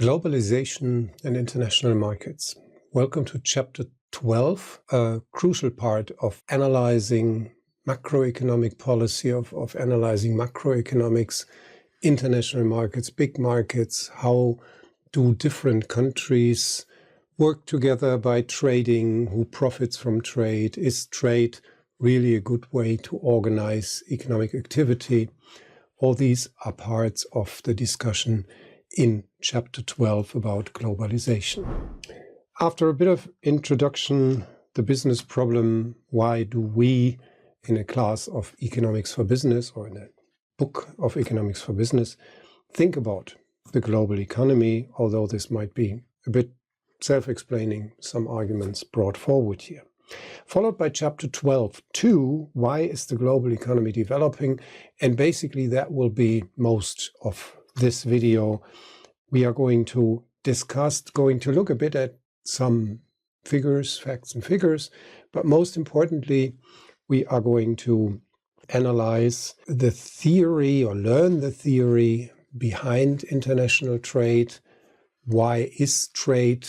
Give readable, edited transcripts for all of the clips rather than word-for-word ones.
Globalization and international markets. Welcome to chapter 12, a crucial part of analyzing macroeconomic policy, of analyzing macroeconomics, international markets, big markets. How do different countries work together by trading? Who profits from trade? Is trade really a good way to organize economic activity? All these are parts of the discussion in chapter 12 about globalization. After a bit of introduction, the business problem, why do we in a class of economics for business or in a book of economics for business think about the global economy, although this might be a bit self-explaining, some arguments brought forward here. Followed by chapter 12.2, why is the global economy developing? And basically that will be most of this video. We are going to look a bit at some figures, facts and figures, but most importantly, we are going to analyze the theory or learn the theory behind international trade. Why is trade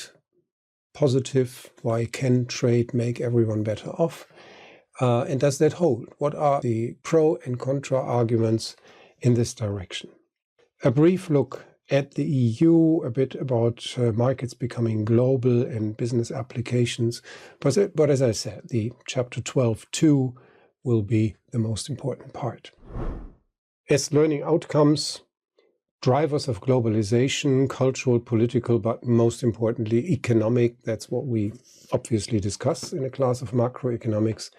positive? Why can trade make everyone better off? And does that hold? What are the pro and contra arguments in this direction? A brief look at the EU, a bit about markets becoming global and business applications. But as I said, the chapter 12.2 will be the most important part. As learning outcomes, drivers of globalization, cultural, political, but most importantly, economic. That's what we obviously discuss in a class of macroeconomics.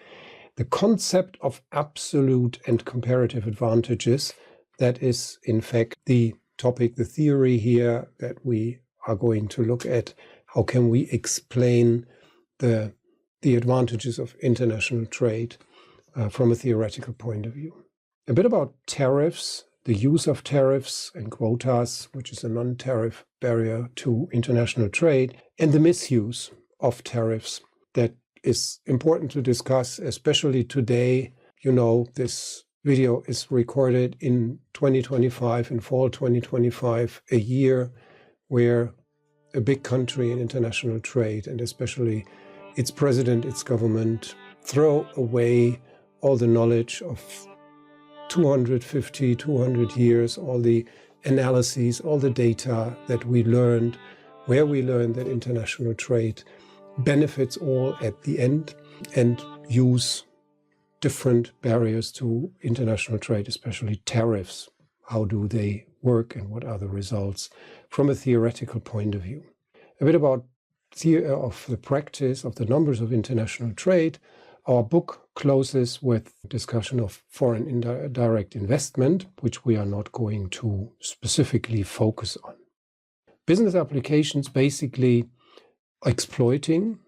The concept of absolute and comparative advantages. That is, in fact, the topic, the theory here that we are going to look at. How can we explain the advantages of international trade from a theoretical point of view? A bit about tariffs, the use of tariffs and quotas, which is a non-tariff barrier to international trade, and the misuse of tariffs. That is important to discuss, especially today. You know, this video is recorded in 2025, in fall 2025, a year where a big country in international trade, and especially its president, its government, throw away all the knowledge of 250, 200 years, all the analyses, all the data that we learned, where we learned that international trade benefits all at the end, and use different barriers to international trade, especially tariffs. How do they work and what are the results from a theoretical point of view? A bit about the practice of the numbers of international trade. Our book closes with discussion of foreign indirect investment, which we are not going to specifically focus on. Business applications, basically exploiting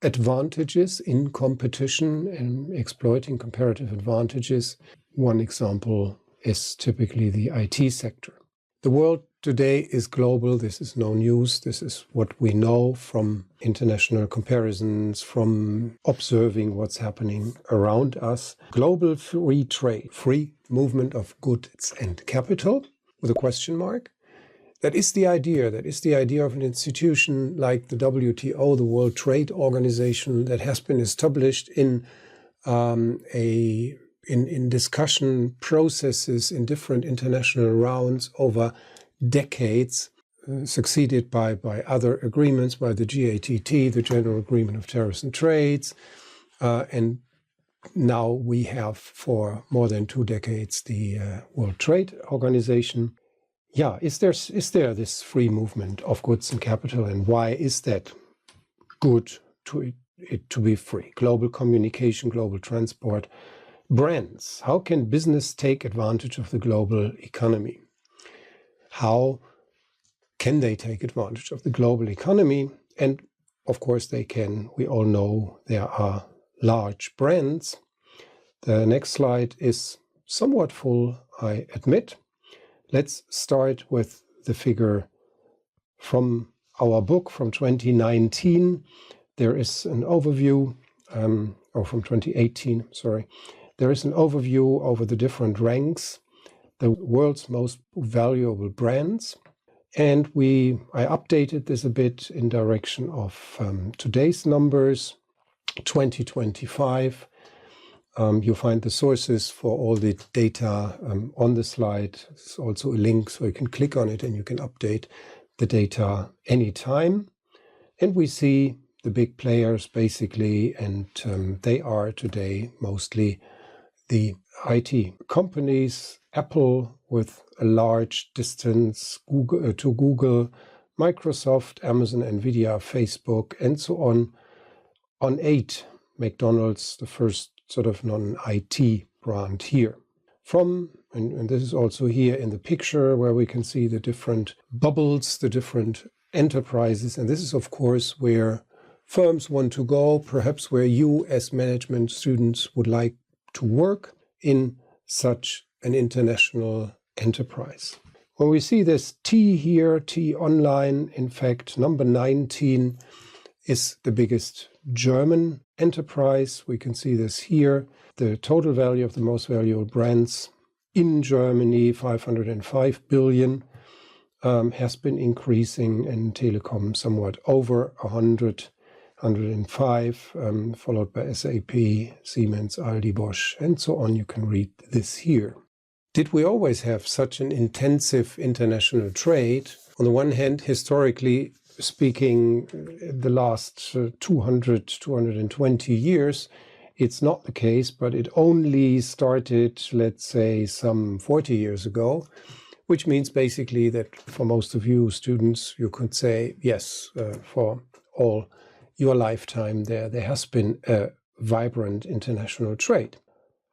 advantages in competition and exploiting comparative advantages. One example is typically the IT sector. The world today is global. This is no news. This is what we know from international comparisons, from observing what's happening around us. Global free trade, free movement of goods and capital, with a question mark. That is the idea. That is the idea of an institution like the WTO, the World Trade Organization, that has been established in discussion processes in different international rounds over decades, succeeded by other agreements, by the GATT, the General Agreement of Tariffs and Trades, and now we have for more than 2 decades the World Trade Organization. Yeah, is there this free movement of goods and capital, and why is that good to be free? Global communication, global transport, brands. How can business take advantage of the global economy? How can they take advantage of the global economy? And of course they can. We all know there are large brands. The next slide is somewhat full, I admit. Let's start with the figure from our book from 2019. There is an overview, or from 2018, sorry. There is an overview over the different ranks, the world's most valuable brands. And I updated this a bit in direction of today's numbers, 2025. You'll find the sources for all the data on the slide. There's also a link so you can click on it and you can update the data anytime. And we see the big players basically, and they are today mostly the IT companies, Apple with a large distance to Google, Microsoft, Amazon, Nvidia, Facebook, and so on. On 8, McDonald's, the first sort of non-IT brand here. And this is also here in the picture where we can see the different bubbles, the different enterprises. And this is, of course, where firms want to go, perhaps where you as management students would like to work in such an international enterprise. When we see this T here, T online, in fact, number 19 is the biggest German enterprise. We can see this here. The total value of the most valuable brands in Germany, 505 billion, has been increasing, and Telecom somewhat over 105, followed by SAP, Siemens, Aldi, Bosch, and so on. You can read this here. Did we always have such an intensive international trade? On the one hand, historically speaking, the last 220 years, it's not the case, but it only started, let's say, some 40 years ago, which means basically that for most of you students, you could say, yes, for all your lifetime there has been a vibrant international trade.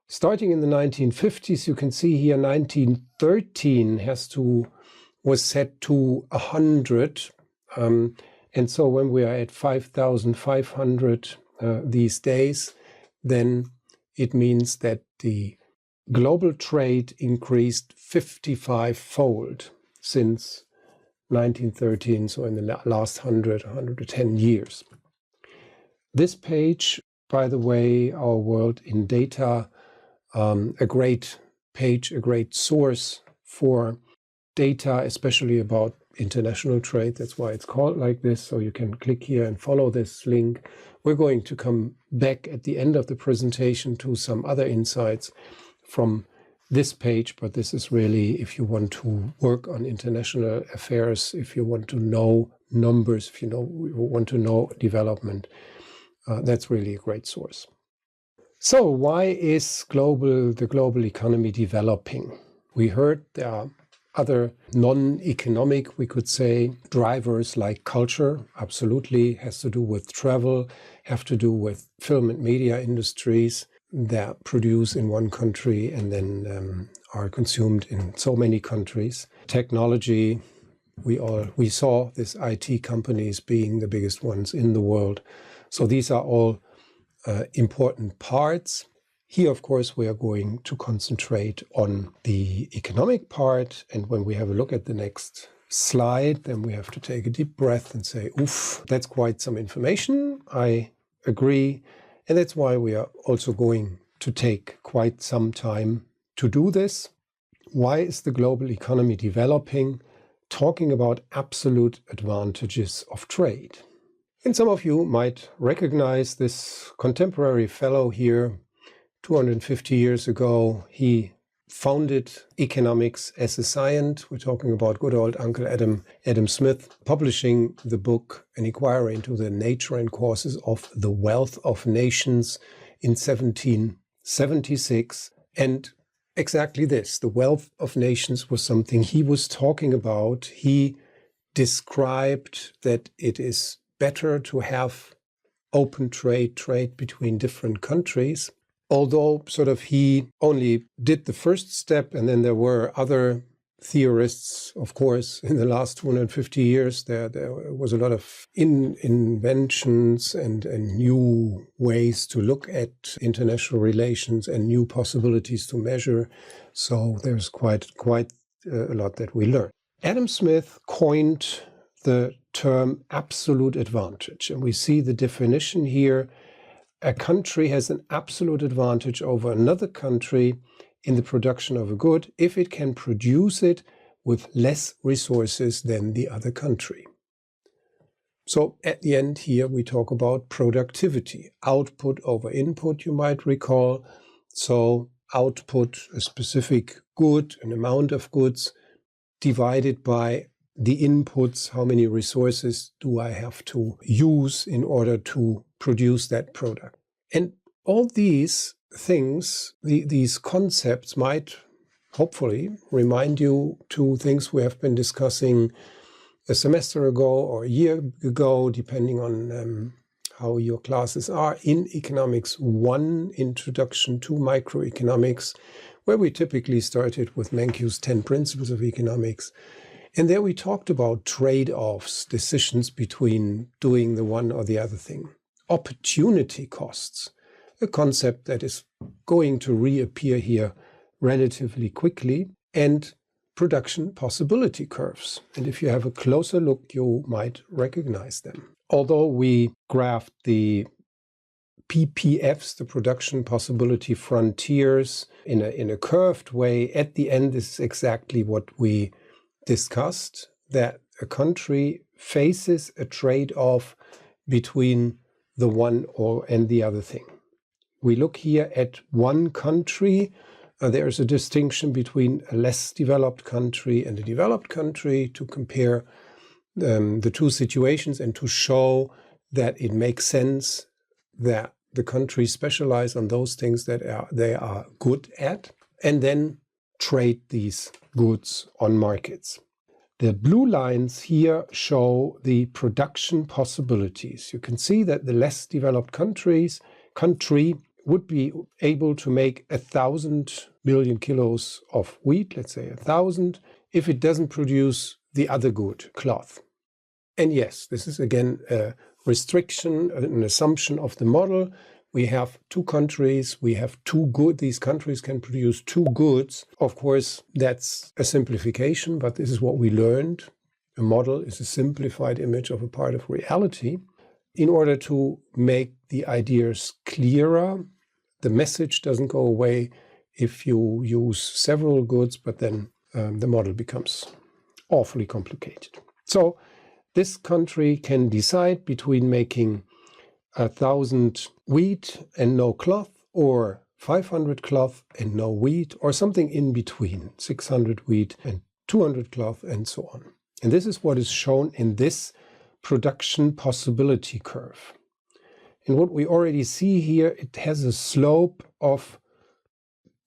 Starting in the 1950s, you can see here 1913 was set to 100. And so when we are at 5,500 these days, then it means that the global trade increased 55-fold since 1913, so in the last 110 years. This page, by the way, Our World in Data, a great page, a great source for data, especially about international trade. That's why it's called like this. So you can click here and follow this link. We're going to come back at the end of the presentation to some other insights from this page, but this is really if you want to work on international affairs, if you want to know numbers, if you want to know development, that's really a great source. So why is the global economy developing? We heard there are other non-economic, we could say, drivers like culture, absolutely, has to do with travel, have to do with film and media industries that produce in one country and then are consumed in so many countries. Technology, we saw these IT companies being the biggest ones in the world. So these are all important parts. Here, of course, we are going to concentrate on the economic part. And when we have a look at the next slide, then we have to take a deep breath and say, oof, that's quite some information. I agree. And that's why we are also going to take quite some time to do this. Why is the global economy developing? Talking about absolute advantages of trade. And some of you might recognize this contemporary fellow here. 250 years ago, he founded economics as a science. We're talking about good old Uncle Adam Smith, publishing the book An Inquiry into the Nature and Causes of the Wealth of Nations in 1776. And exactly this, the wealth of nations, was something he was talking about. He described that it is better to have open trade between different countries. Although sort of he only did the first step, and then there were other theorists, of course, in the last 250 years. There was a lot of inventions and new ways to look at international relations and new possibilities to measure. So there's quite a lot that we learned. Adam Smith coined the term absolute advantage, and we see the definition here. A country has an absolute advantage over another country in the production of a good if it can produce it with less resources than the other country. So at the end here we talk about productivity, output over input, you might recall. So output, a specific good, an amount of goods, divided by the inputs, how many resources do I have to use in order to produce that product. And all these things, these concepts might hopefully remind you to things we have been discussing a semester ago or a year ago, depending on how your classes are, in Economics 1, Introduction to Microeconomics, where we typically started with Menkew's 10 Principles of Economics. And there we talked about trade-offs, decisions between doing the one or the other thing. Opportunity costs, a concept that is going to reappear here relatively quickly, and production possibility curves. And if you have a closer look, you might recognize them. Although we graphed the PPFs, the production possibility frontiers, in a curved way, at the end this is exactly what we discussed, that a country faces a trade-off between the one and the other thing. We look here at one country. There is a distinction between a less developed country and a developed country to compare the two situations and to show that it makes sense that the countries specialize on those things that they are good at and then trade these goods on markets. The blue lines here show the production possibilities. You can see that the less developed country would be able to make 1,000 million kilos of wheat, let's say 1,000, if it doesn't produce the other good, cloth. And yes, this is again a restriction, an assumption of the model. We have two countries, we have two goods, these countries can produce two goods. Of course, that's a simplification, but this is what we learned. A model is a simplified image of a part of reality. In order to make the ideas clearer, the message doesn't go away if you use several goods, but then the model becomes awfully complicated. So this country can decide between making 1,000 wheat and no cloth, or 500 cloth and no wheat, or something in between, 600 wheat and 200 cloth, and so on. And this is what is shown in this production possibility curve. And what we already see here, it has a slope of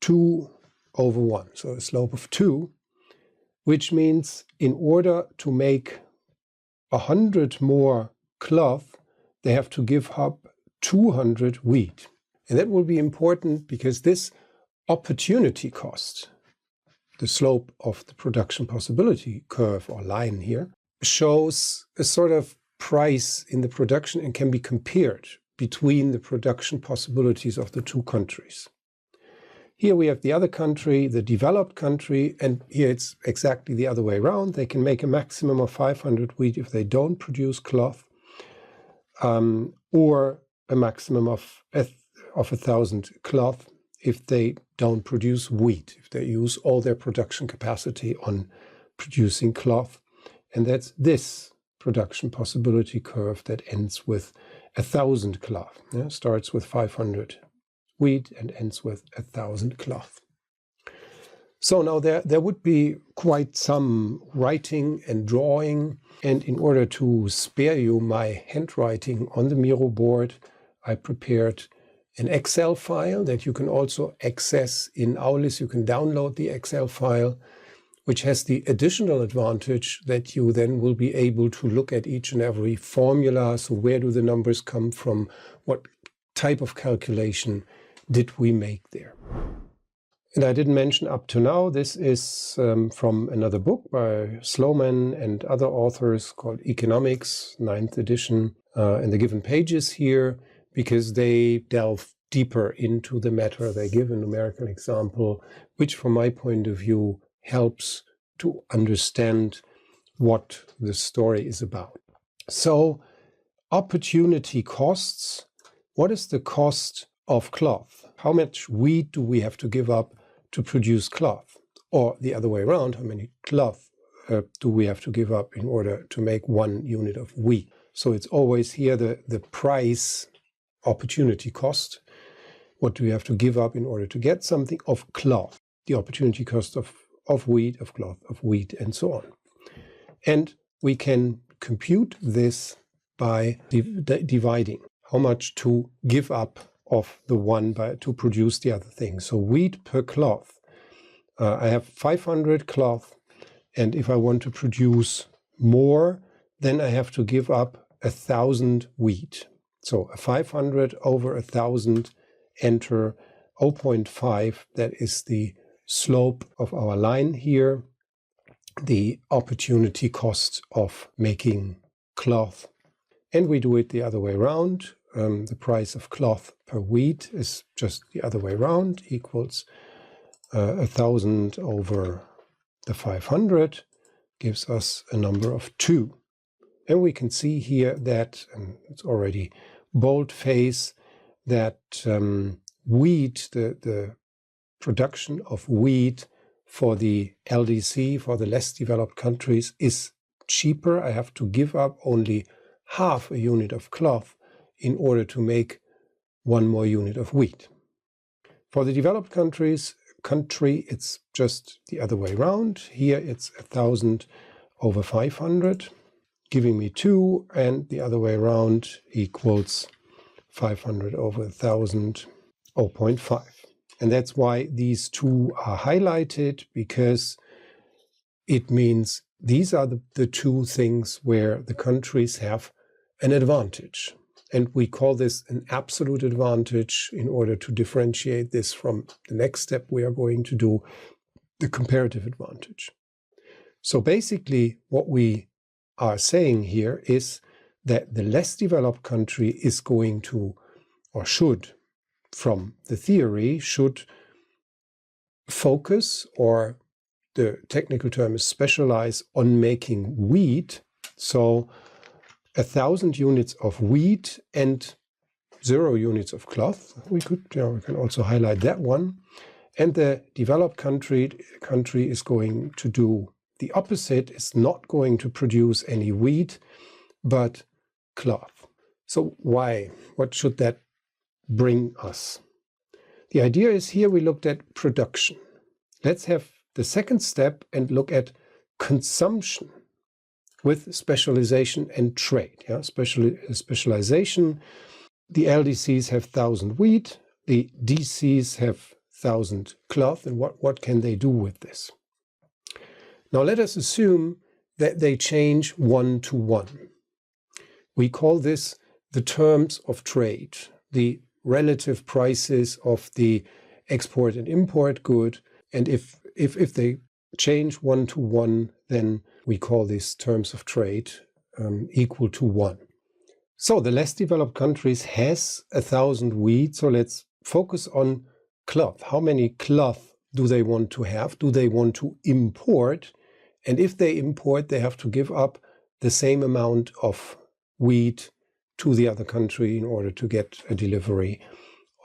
2/1, so a slope of 2, which means in order to make 100 more cloth, they have to give up 200 wheat. And that will be important because this opportunity cost, the slope of the production possibility curve or line here, shows a sort of price in the production and can be compared between the production possibilities of the two countries. Here we have the other country, the developed country, and here it's exactly the other way around. They can make a maximum of 500 wheat if they don't produce cloth, or a maximum of 1,000 cloth if they don't produce wheat, if they use all their production capacity on producing cloth. And that's this production possibility curve that ends with 1,000 cloth. Yeah? Starts with 500 wheat and ends with 1,000 cloth. So now there would be quite some writing and drawing, and in order to spare you my handwriting on the Miro board, I prepared an Excel file that you can also access in Aulis. You can download the Excel file, which has the additional advantage that you then will be able to look at each and every formula. So where do the numbers come from? What type of calculation did we make there? And I didn't mention up to now, this is from another book by Sloman and other authors called Economics, 9th edition, and the given pages here, because they delve deeper into the matter. They give a numerical example, which from my point of view helps to understand what the story is about. So, opportunity costs. What is the cost of cloth? How much wheat do we have to give up to produce cloth? Or the other way around, how many cloth do we have to give up in order to make 1 unit of wheat? So it's always here the price opportunity cost. What do we have to give up in order to get something of cloth? The opportunity cost of wheat, of cloth, of wheat, and so on. And we can compute this by dividing how much to give up of the one to produce the other thing. So wheat per cloth. I have 500 cloth, and if I want to produce more, then I have to give up 1,000 wheat. So 500 over 1,000, enter 0.5. That is the slope of our line here, the opportunity cost of making cloth. And we do it the other way around. The price of cloth per wheat is just the other way around, equals 1,000 over the 500, gives us a number of 2. And we can see here that, and it's already boldface, that wheat, the production of wheat for the LDC, for the less developed countries, is cheaper. I have to give up only half a unit of cloth in order to make 1 more unit of wheat. For the developed country, it's just the other way around. Here it's 1,000 over 500, giving me 2, and the other way around equals 500 over 1,000, 0.5. And that's why these 2 are highlighted, because it means these are the 2 things where the countries have an advantage. And we call this an absolute advantage in order to differentiate this from the next step we are going to do, the comparative advantage. So basically what we are saying here is that the less developed country is going to, or should, from the theory, should focus, or the technical term is specialize, on making wheat. So 1,000 units of wheat and 0 units of cloth. We can also highlight that one. And the developed country is going to do the opposite, is not going to produce any wheat, but cloth. So why? What should that bring us? The idea is, here we looked at production. Let's have the second step and look at consumption with specialization and trade. Specialization, the LDCs have 1,000 wheat, the DCs have 1,000 cloth, and what can they do with this? Now let us assume that they change 1 to 1. We call this the terms of trade, the relative prices of the export and import good. And if they change 1 to 1, then we call these terms of trade equal to 1. So the less developed countries has 1,000 wheat. So let's focus on cloth. How many cloth do they want to have? Do they want to import? And if they import, they have to give up the same amount of wheat to the other country in order to get a delivery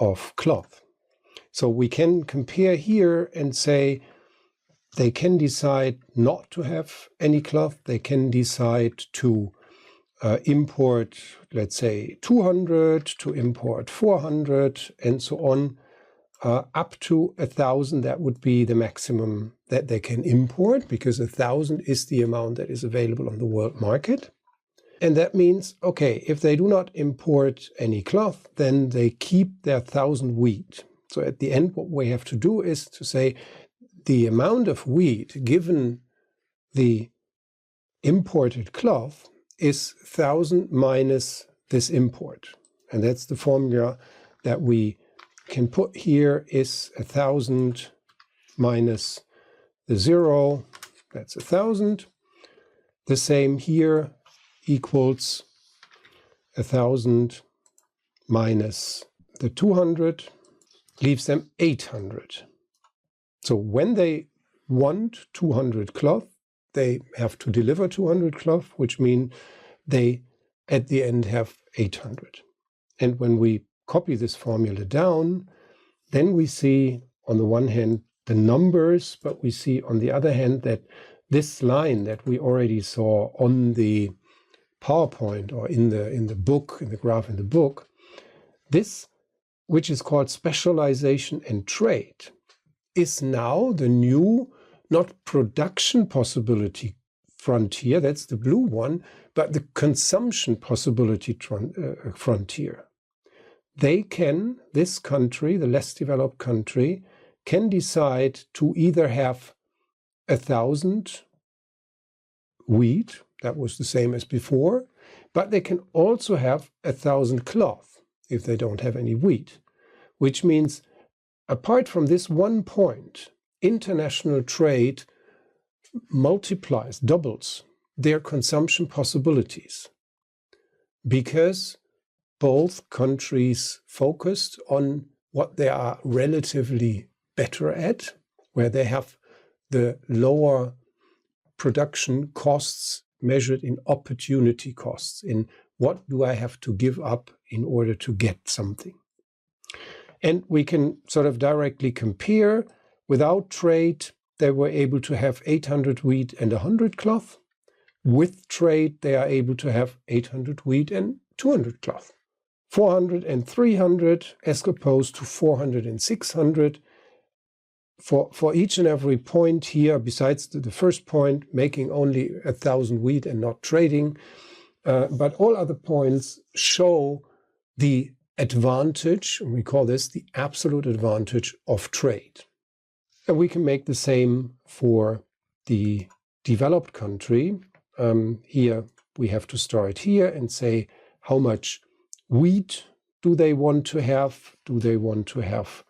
of cloth. So we can compare here and say they can decide not to have any cloth. They can decide to import, let's say, 200, to import 400, and so on. Up to 1,000, that would be the maximum that they can import, because 1,000 is the amount that is available on the world market. And that means, okay, if they do not import any cloth, then they keep their 1,000 wheat. So at the end, what we have to do is to say the amount of wheat given the imported cloth is 1,000 minus this import. And that's the formula that we can put here, is 1,000 minus the 0, that's 1,000. The same here, equals 1,000 minus the 200, leaves them 800. So when they want 200 cloth, they have to deliver 200 cloth, which means they at the end have 800. And when we copy this formula down, then we see on the one hand the numbers, but we see on the other hand that this line that we already saw on the PowerPoint or in the book, in the graph in the book, this, which is called specialization and trade, is now the new, not production possibility frontier, that's the blue one, but the consumption possibility frontier. They can, this country, the less developed country, can decide to either have 1,000 wheat, that was the same as before, but they can also have 1,000 cloth if they don't have any wheat, which means apart from this one point, international trade multiplies, doubles their consumption possibilities because both countries focused on what they are relatively better at, where they have the lower production costs measured in opportunity costs, in what do I have to give up in order to get something. And we can sort of directly compare. Without trade, they were able to have 800 wheat and 100 cloth. With trade, they are able to have 800 wheat and 200 cloth. 400 and 300 as opposed to 400 and 600. For each and every point here, besides the first point, making only 1,000 wheat and not trading, but all other points show the advantage, we call this the absolute advantage of trade. And we can make the same for the developed country. Here we have to start here and say how much wheat do they want to have? Do they want to have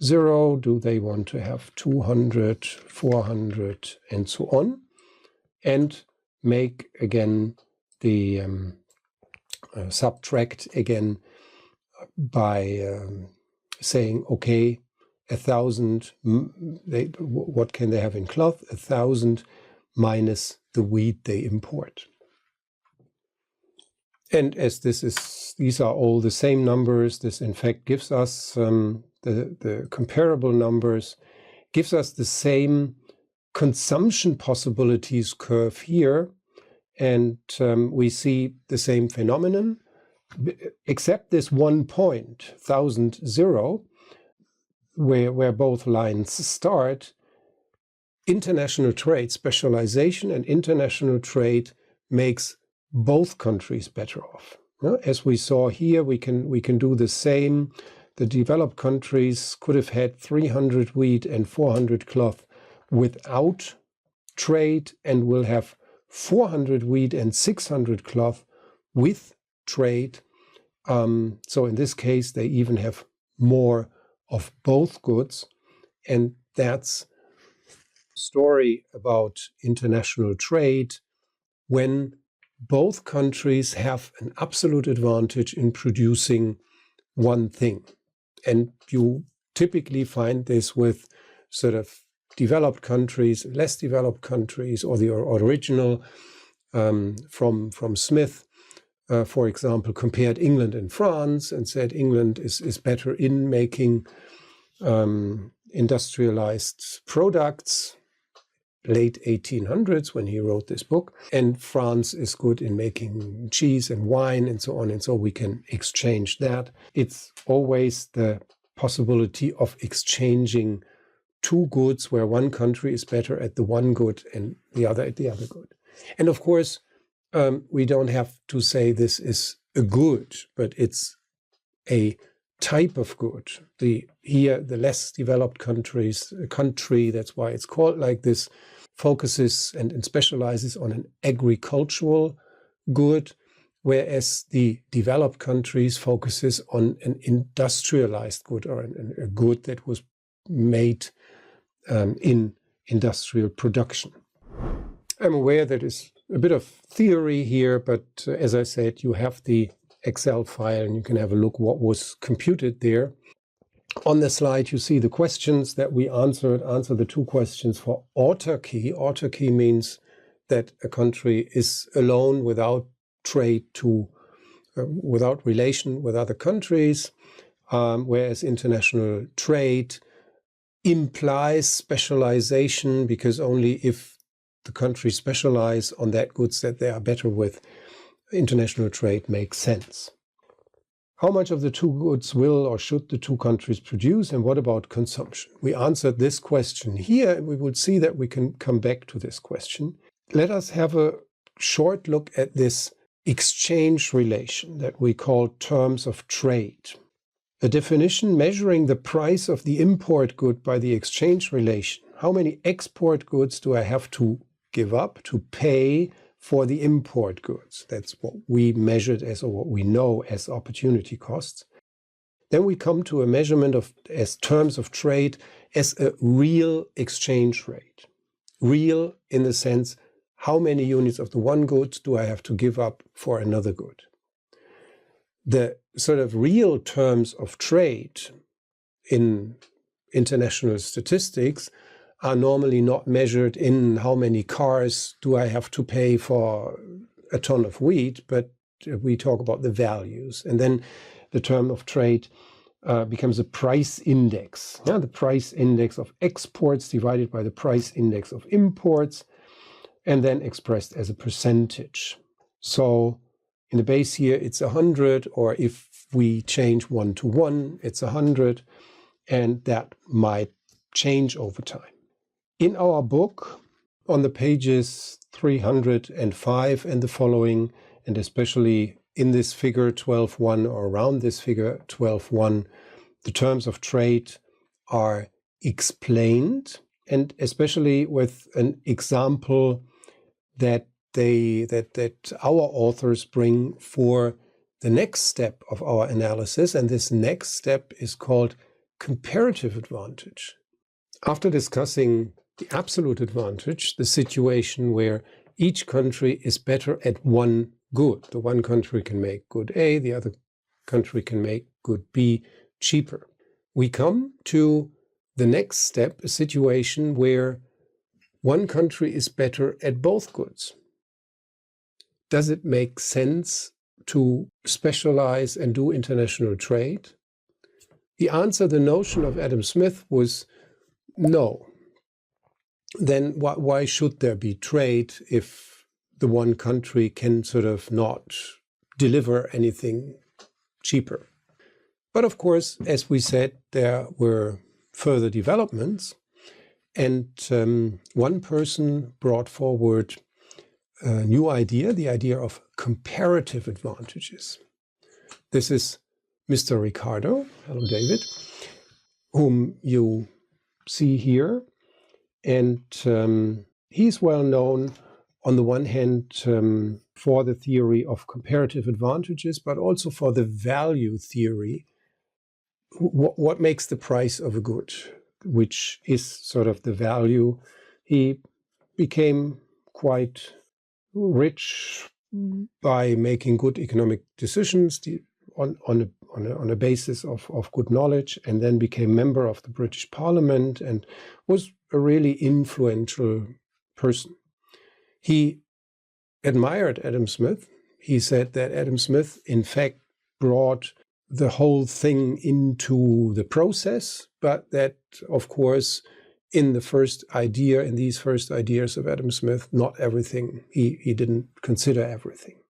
0? Do they want to have 200, 400, and so on? And make again the subtract again by saying, okay, 1,000, what can they have in cloth? 1,000 minus the wheat they import. And as these are all the same numbers, this in fact gives us the comparable numbers, gives us the same consumption possibilities curve here. And we see the same phenomenon, except this one point, 1,000, 0, where both lines start. International trade, specialization and international trade makes both countries better off. As we saw here, we can do the same. The developed countries could have had 300 wheat and 400 cloth without trade, and will have 400 wheat and 600 cloth with trade. So in this case, they even have more of both goods. And that's the story about international trade when both countries have an absolute advantage in producing one thing. And you typically find this with sort of developed countries, less developed countries, or the original from Smith, for example, compared England and France and said England is better in making industrialized products, late 1800s when he wrote this book, and France is good in making cheese and wine and so on, and so we can exchange that. It's always the possibility of exchanging two goods where one country is better at the one good and the other at the other good. And of course, we don't have to say this is a good, but it's a type of good. Here, the less developed country, that's why it's called like this, focuses and specializes on an agricultural good, whereas the developed countries focuses on an industrialized good, or a good that was made in industrial production. I'm aware that is a bit of theory here, but as I said, you have the Excel file and you can have a look what was computed there. On the slide, you see the questions that we answered. Answer the two questions for autarky. Autarky means that a country is alone without trade without relation with other countries, whereas international trade implies specialization, because only if the countries specialize on that goods that they are better with, international trade makes sense. How much of the two goods will or should the two countries produce, and what about consumption? We answered this question here, and we would see that we can come back to this question. Let us have a short look at this exchange relation that we call terms of trade. A definition measuring the price of the import good by the exchange relation. How many export goods do I have to give up to pay for the import goods? That's what we measured as, or what we know as, opportunity costs. Then we come to a measurement of as terms of trade as a real exchange rate. Real in the sense, how many units of the one good do I have to give up for another good? The sort of real terms of trade in international statistics are normally not measured in how many cars do I have to pay for a ton of wheat, but we talk about the values. And then the term of trade becomes a price index. Yeah, the price index of exports divided by the price index of imports, and then expressed as a percentage. So in the base here, it's 100, or if we change 1 to 1, it's 100, and that might change over time. In our book, on the pages 305 and the following, and especially in this figure 12.1 or around this figure 12.1, the terms of trade are explained, and especially with an example that our authors bring for the next step of our analysis, and this next step is called comparative advantage. After discussing the absolute advantage, the situation where each country is better at one good. The one country can make good A, the other country can make good B cheaper. We come to the next step, a situation where one country is better at both goods. Does it make sense to specialize and do international trade? The answer, the notion of Adam Smith, was no. Then why should there be trade if the one country can sort of not deliver anything cheaper? But of course, as we said, there were further developments, and one person brought forward a new idea, the idea of comparative advantages. This is Mr. Ricardo, hello David, whom you see here. And he's well known on the one hand for the theory of comparative advantages, but also for the value theory. What makes the price of a good, which is sort of the value. He became quite rich by making good economic decisions on a basis of good knowledge, and then became member of the British Parliament and was a really influential person. He admired Adam Smith. He said that Adam Smith, in fact, brought the whole thing into the process, but that, of course, in these first ideas of Adam Smith, not everything, he didn't consider everything.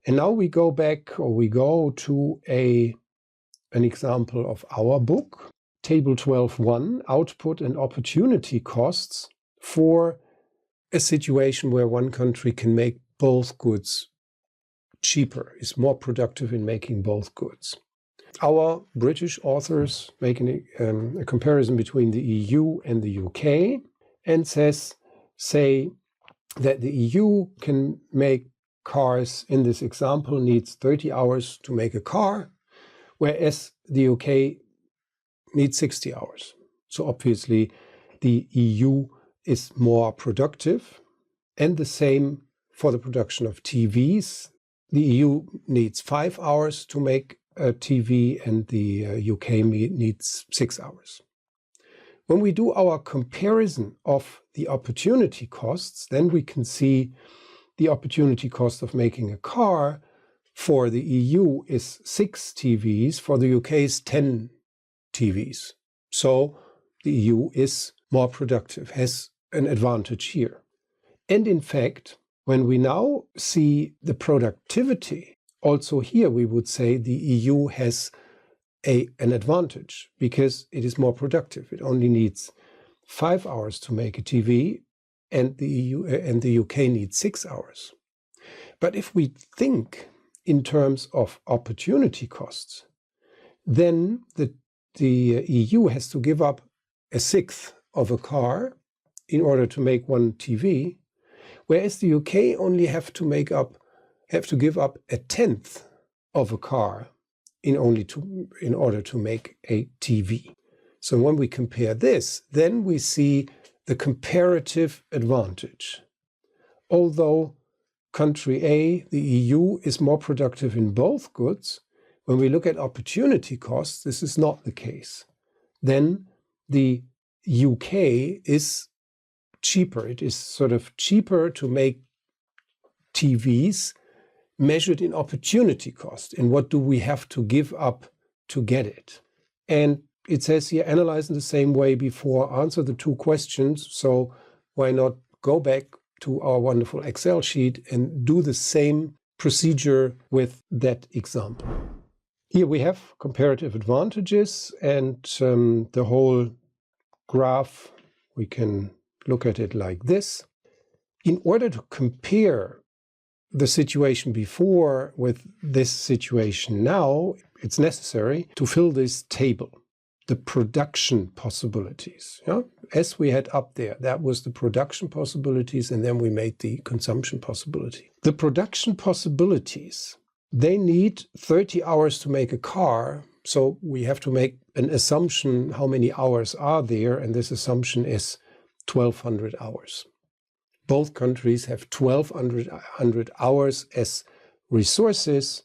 And now we go back, or we go to an example of our book, Table 12.1, Output and Opportunity Costs for a situation where one country can make both goods cheaper, is more productive in making both goods. Our British authors make a comparison between the EU and the UK, and say that the EU can make cars, in this example, needs 30 hours to make a car, whereas the UK needs 60 hours. So obviously the EU is more productive, and the same for the production of TVs. The EU needs 5 hours to make a TV, and the UK needs 6 hours. When we do our comparison of the opportunity costs, then we can see the opportunity cost of making a car for the EU is 6 TVs, for the UK is 10 TVs. So the EU is more productive, has an advantage here. And in fact, when we now see the productivity, also here we would say the EU has an advantage because it is more productive. It only needs 5 hours to make a TV, and the EU and the UK needs 6 hours. But if we think in terms of opportunity costs, then the EU has to give up a sixth of a car in order to make one TV, whereas the UK only have to give up a tenth of a car in order to make a TV. So when we compare this, then we see the comparative advantage. Although country A, the EU, is more productive in both goods, when we look at opportunity costs, this is not the case. Then the UK is cheaper. It is sort of cheaper to make TVs measured in opportunity cost. And what do we have to give up to get it? And it says here, analyze in the same way before, answer the two questions. So why not go back to our wonderful Excel sheet and do the same procedure with that example. Here we have comparative advantages, and the whole graph, we can look at it like this. In order to compare the situation before with this situation now, it's necessary to fill this table, the production possibilities. Yeah? As we had up there, that was the production possibilities, and then we made the consumption possibility. The production possibilities, they need 30 hours to make a car, so we have to make an assumption how many hours are there, and this assumption is 1,200 hours. Both countries have 1,200 hours as resources,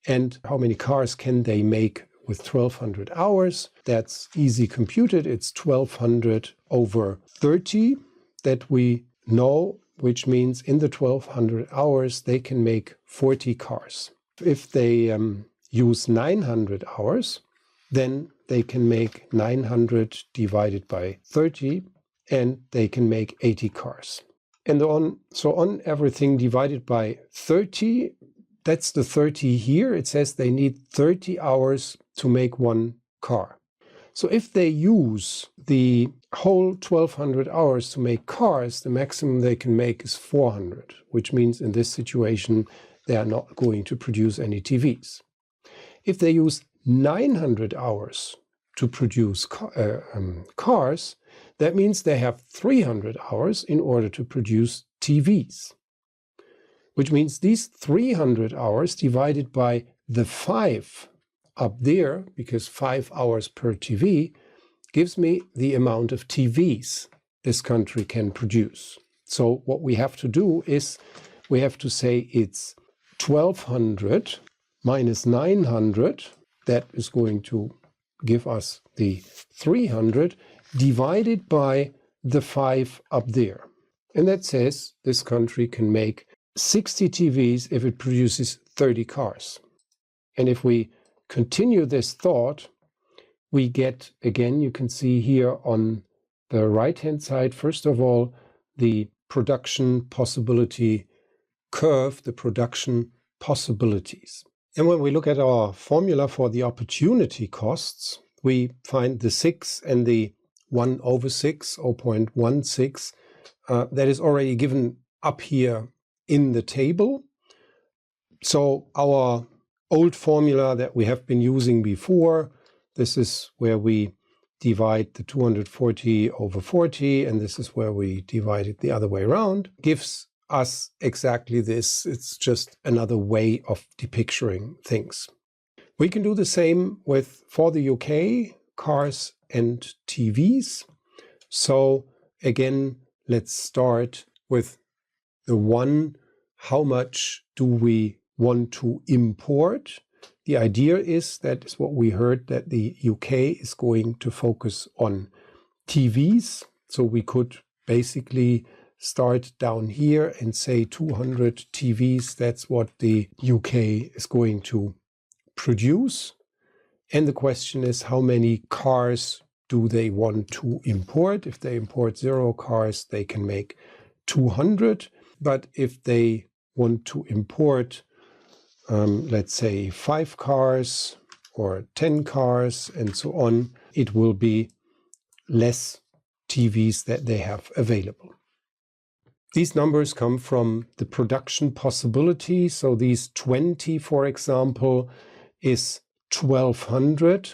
and how many cars can they make with 1,200 hours? That's easy computed. It's 1,200 over 30 that we know, which means in the 1,200 hours they can make 40 cars. If they use 900 hours, then they can make 900 divided by 30, and they can make 80 cars. And on everything divided by 30, that's the 30 here. It says they need 30 hours to make one car. So if they use the whole 1,200 hours to make cars, the maximum they can make is 400, which means in this situation, they are not going to produce any TVs. If they use 900 hours to produce cars, that means they have 300 hours in order to produce TVs, which means these 300 hours divided by the 5 up there, because 5 hours per TV, gives me the amount of TVs this country can produce. So what we have to do is we have to say it's 1,200 minus 900, that is going to give us the 300, divided by the 5 up there. And that says this country can make 60 TVs if it produces 30 cars. And if we continue this thought, we get, again, you can see here on the right-hand side, first of all, the production possibility curve, the production possibilities. And when we look at our formula for the opportunity costs, we find the 6 and the 1 over 6, 0.16, that is already given up here in the table. So our old formula that we have been using before, this is where we divide the 240 over 40, and this is where we divide it the other way around, gives us exactly this. It's just another way of depicting things. We can do the same for the UK, cars and TVs. So again, let's start with the one, how much do we want to import? The idea is, that is what we heard, that the UK is going to focus on TVs. So we could basically start down here and say 200 TVs. That's what the UK is going to produce. And the question is, how many cars do they want to import. If they import 0 cars, they can make 200. But if they want to import, let's say, 5 cars or 10 cars and so on, it will be less TVs that they have available. These numbers come from the production possibility. So these 20, for example, is 1200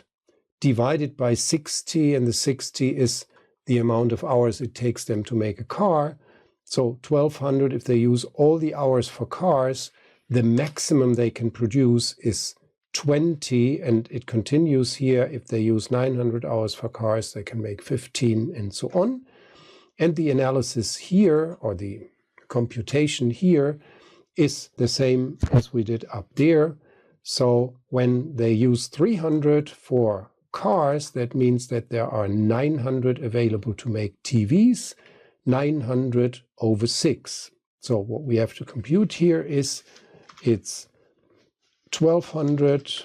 divided by 60, and the 60 is the amount of hours it takes them to make a car. So 1200, if they use all the hours for cars, the maximum they can produce is 20, and it continues here. If they use 900 hours for cars, they can make 15, and so on. And the analysis here, or the computation here, is the same as we did up there. So when they use 300 for cars, that means that there are 900 available to make TVs, 900 over 6. So what we have to compute here is it's 1200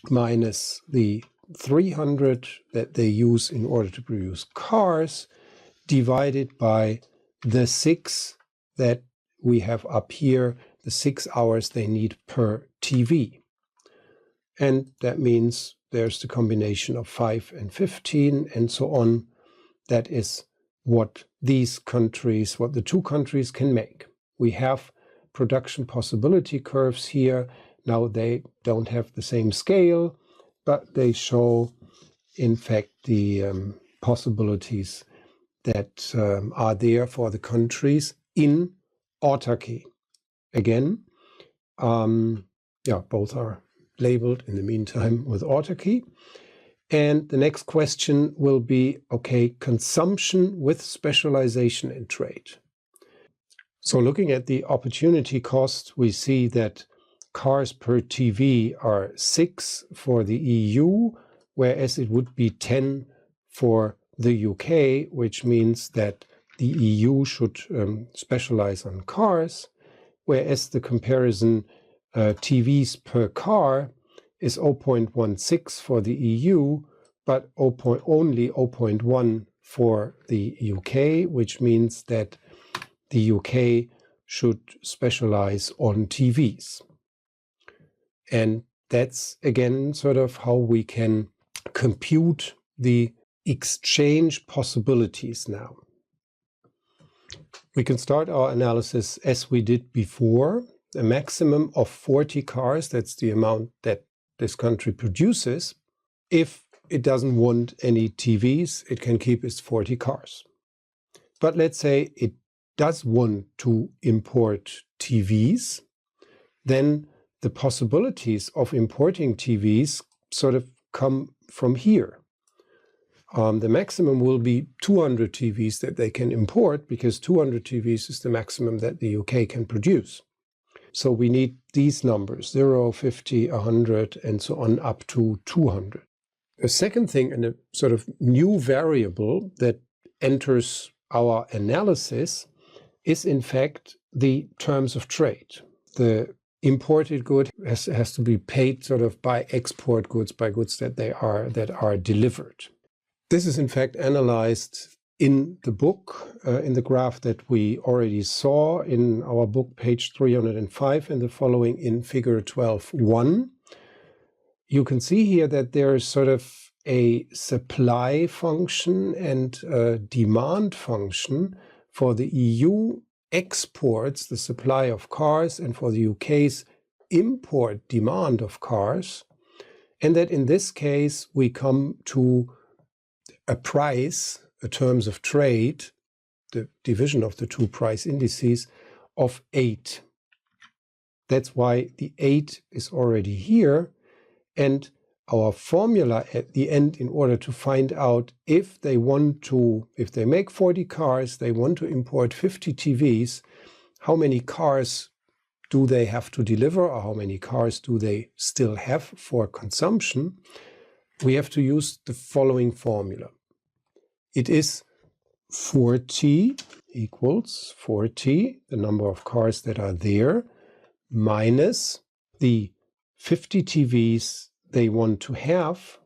minus the 300 that they use in order to produce cars, divided by the 6 that we have up here, the 6 hours they need per TV. And that means there's the combination of 5 and 15 and so on. That is what these countries, what the two countries can make. We have production possibility curves here. Now they don't have the same scale, but they show, in fact, the possibilities that are there for the countries in autarky. Again, both are labeled in the meantime with autarky. And the next question will be, okay, consumption with specialization in trade. So looking at the opportunity cost, we see that cars per TV are 6 for the EU, whereas it would be 10 for the UK, which means that the EU should specialize on cars, whereas the comparison TVs per car is 0.16 for the EU, but only 0.1 for the UK, which means that the UK should specialize on TVs. And that's, again, sort of how we can compute the exchange possibilities now. We can start our analysis as we did before. A maximum of 40 cars, that's the amount that this country produces. If it doesn't want any TVs, it can keep its 40 cars. But let's say it does want to import TVs, then the possibilities of importing TVs sort of come from here. The maximum will be 200 TVs that they can import, because 200 TVs is the maximum that the UK can produce. So we need these numbers, 0, 50, 100, and so on, up to 200. A second thing, and a sort of new variable that enters our analysis, is in fact the terms of trade. The imported good has to be paid sort of by export goods, by goods that are delivered. This is in fact analyzed in the book, in the graph that we already saw in our book, page 305, and the following in figure 12.1. You can see here that there is sort of a supply function and a demand function for the EU exports, the supply of cars, and for the UK's import demand of cars. And that in this case, we come to a price, terms of trade, the division of the two price indices, of 8. That's why the 8 is already here. And our formula at the end, in order to find out if they make 40 cars, they want to import 50 TVs, how many cars do they have to deliver, or how many cars do they still have for consumption? We have to use the following formula. It is 40 equals 40, the number of cars that are there, minus the 50 TVs they want to have,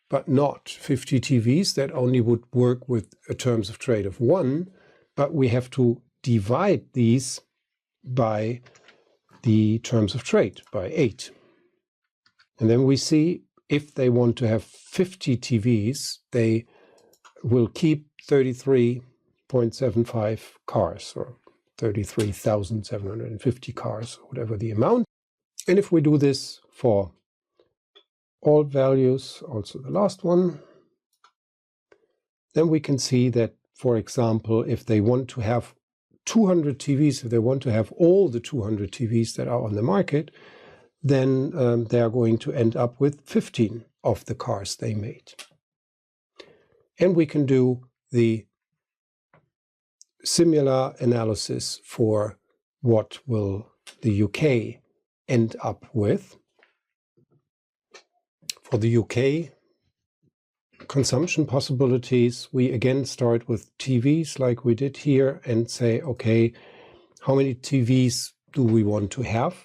but not 50 TVs. That only would work with a terms of trade of 1, but we have to divide these by the terms of trade, by 8. And then we see if they want to have 50 TVs, they will keep 33.75 cars, or 33,750 cars, whatever the amount. And if we do this for all values, also the last one, then we can see that, for example, if they want to have 200 TVs, if they want to have all the 200 TVs that are on the market, then they are going to end up with 15 of the cars they made. And we can do the similar analysis for what will the UK end up with. For the UK consumption possibilities, we again start with TVs like we did here and say, okay, how many TVs do we want to have?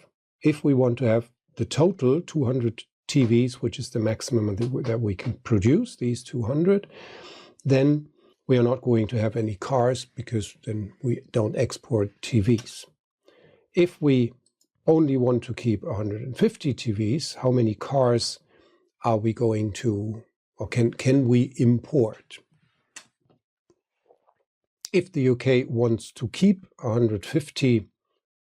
If we want to have the total 200 TVs, which is the maximum that we can produce, these 200, then we are not going to have any cars because then we don't export TVs. If we only want to keep 150 TVs, how many cars are we going to, or can we import? If the UK wants to keep 150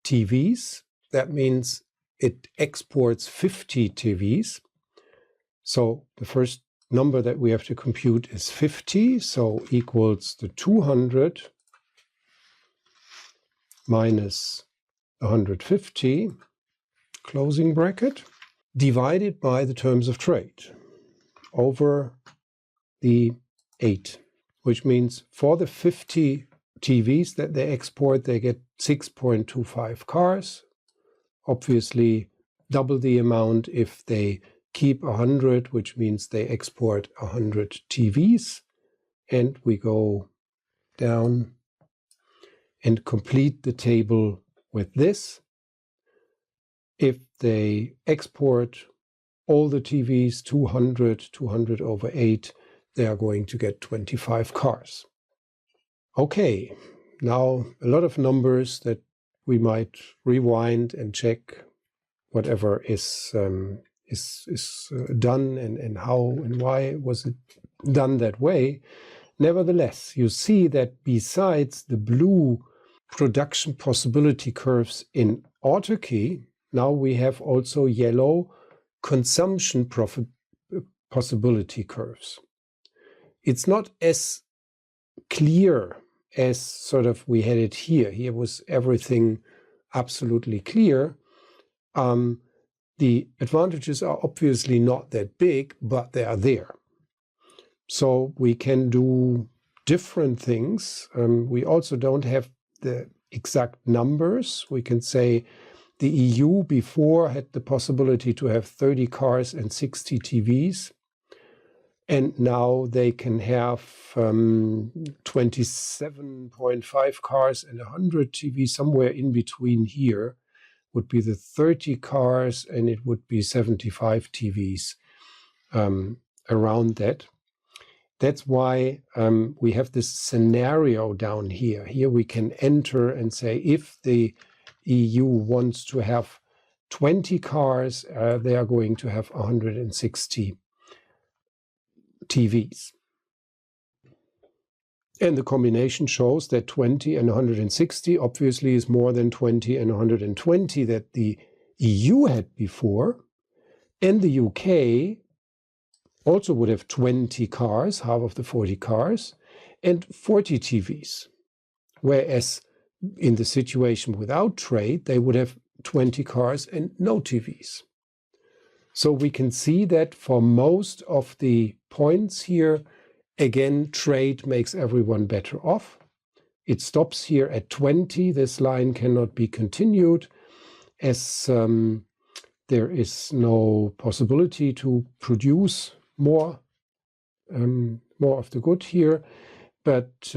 TVs, that means it exports 50 TVs. So the first number that we have to compute is 50, so equals the 200 minus 150, closing bracket, divided by the terms of trade over the 8, which means for the 50 TVs that they export, they get 6.25 cars. Obviously, double the amount if they keep 100, which means they export 100 TVs. And we go down and complete the table with this. If they export all the TVs, 200 over 8, they are going to get 25 cars. Okay, now a lot of numbers that we might rewind and check whatever is done and how and why was it done that way. Nevertheless, you see that besides the blue production possibility curves in autarky, now we have also yellow consumption possibility curves. It's not as clear as sort of we had it here. Here was everything absolutely clear. The advantages are obviously not that big, but they are there. So we can do different things. We also don't have the exact numbers. We can say the EU before had the possibility to have 30 cars and 60 TVs. And now they can have 27.5 cars and 100 TVs. Somewhere in between here would be the 30 cars and it would be 75 TVs around that. That's why we have this scenario down here. Here we can enter and say if the EU wants to have 20 cars, they are going to have 160 TVs. And the combination shows that 20 and 160 obviously is more than 20 and 120 that the EU had before. And the UK also would have 20 cars, half of the 40 cars, and 40 TVs. Whereas in the situation without trade, they would have 20 cars and no TVs. So we can see that for most of the points here, again, trade makes everyone better off. It stops here at 20. This line cannot be continued as there is no possibility to produce more of the good here. But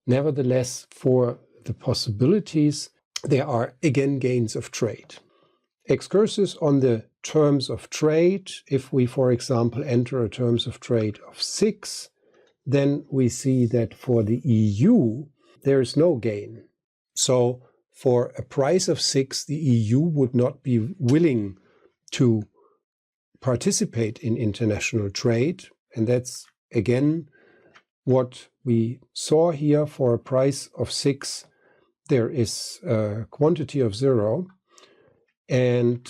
nevertheless, for the possibilities, there are again gains of trade. excursus on the terms of trade. If we, for example, enter a terms of trade of 6, then we see that for the EU, there is no gain. So for a price of 6, the EU would not be willing to participate in international trade. And that's, again, what we saw here. For a price of 6, there is a quantity of 0. And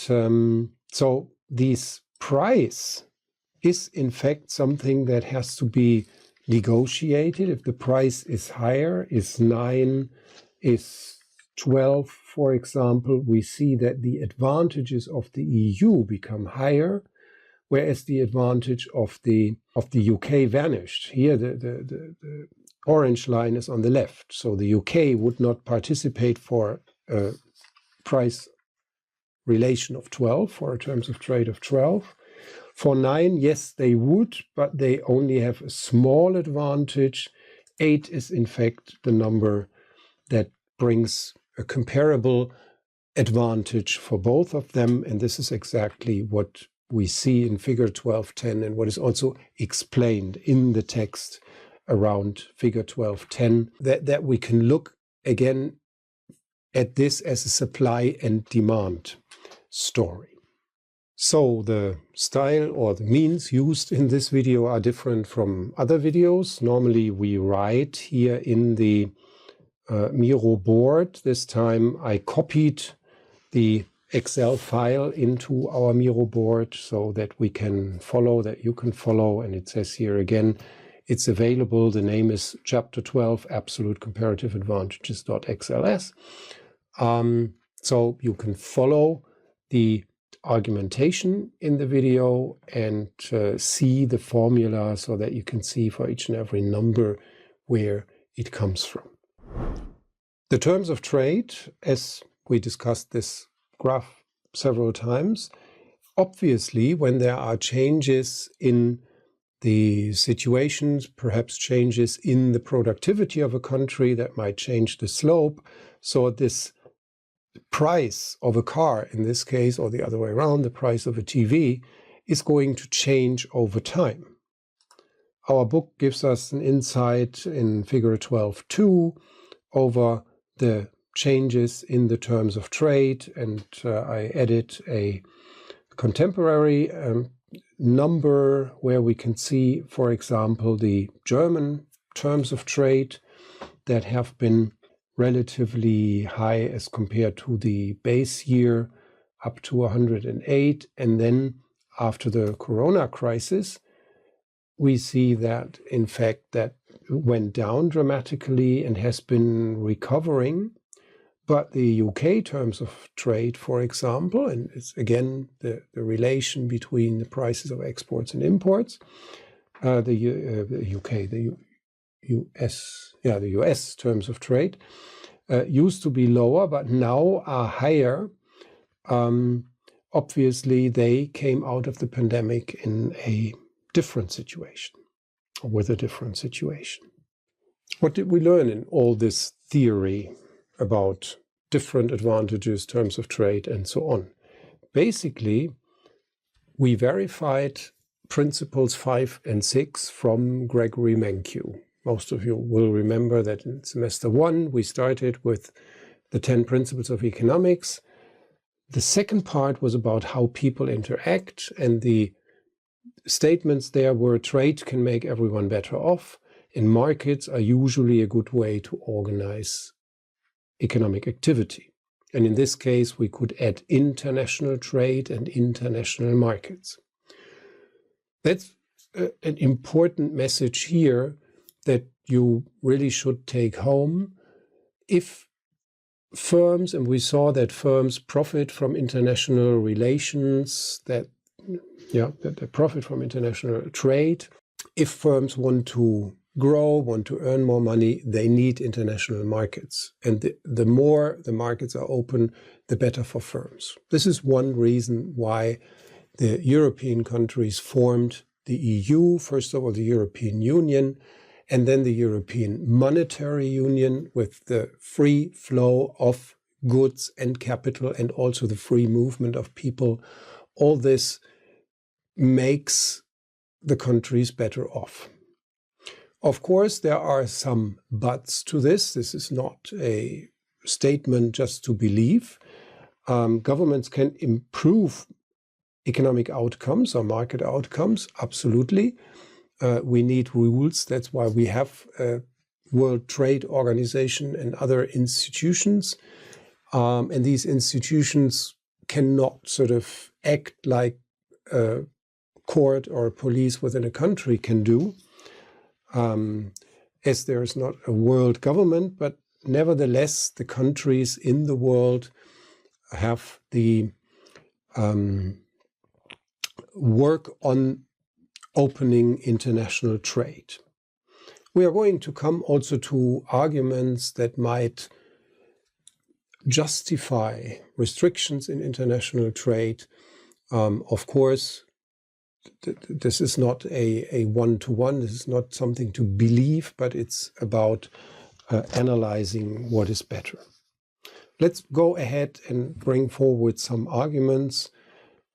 so this price is, in fact, something that has to be negotiated. If the price is higher, is 9, is 12, for example, we see that the advantages of the EU become higher, whereas the advantage of the UK vanished. Here, the orange line is on the left. So the UK would not participate for a price relation of 12, for a terms of trade of 12. For 9, yes, they would, but they only have a small advantage. 8 is, in fact, the number that brings a comparable advantage for both of them. And this is exactly what we see in figure 12.10 and what is also explained in the text around figure 12.10, that we can look again at this as a supply and demand story. So the style or the means used in this video are different from other videos. Normally we write here in the Miro board. This time I copied the Excel file into our Miro board so that we can follow, that you can follow. And it says here again, it's available. The name is Chapter 12, Absolute Comparative Advantages.xls. So you can follow the argumentation in the video and see the formula so that you can see for each and every number where it comes from. The terms of trade, as we discussed this graph several times, obviously when there are changes in the situations, perhaps changes in the productivity of a country that might change the slope. So this price of a car, in this case, or the other way around, the price of a TV, is going to change over time. Our book gives us an insight in figure 12.2 over the changes in the terms of trade, and I added a contemporary number where we can see, for example, the German terms of trade that have been relatively high as compared to the base year, up to 108. And then after the Corona crisis, we see that, in fact, that went down dramatically and has been recovering. But the UK terms of trade, for example, and it's again the relation between the prices of exports and imports, the US terms of trade used to be lower, but now are higher. Obviously, they came out of the pandemic in a different situation, or with a different situation. What did we learn in all this theory about different advantages, terms of trade, and so on? Basically, we verified principles 5 and 6 from Gregory Mankiw. Most of you will remember that in semester 1, we started with the 10 principles of economics. The second part was about how people interact, and the statements there were trade can make everyone better off, and markets are usually a good way to organize economic activity. And in this case, we could add international trade and international markets. That's an important message here that you really should take home. If firms, and we saw that firms profit from international relations, that they profit from international trade. If firms want to grow, want to earn more money, they need international markets. And the more the markets are open, the better for firms. This is one reason why the European countries formed the EU, first of all the European Union, and then the European Monetary Union with the free flow of goods and capital and also the free movement of people, all this makes the countries better off. Of course, there are some buts to this. This is not a statement just to believe. Governments can improve economic outcomes or market outcomes, absolutely. We need rules. That's why we have a World Trade Organization and other institutions. And these institutions cannot sort of act like a court or a police within a country can do, as there is not a world government, but nevertheless, the countries in the world have the work on opening international trade. We are going to come also to arguments that might justify restrictions in international trade. Of course, this is not a one-to-one, this is not something to believe, but it's about analyzing what is better. Let's go ahead and bring forward some arguments.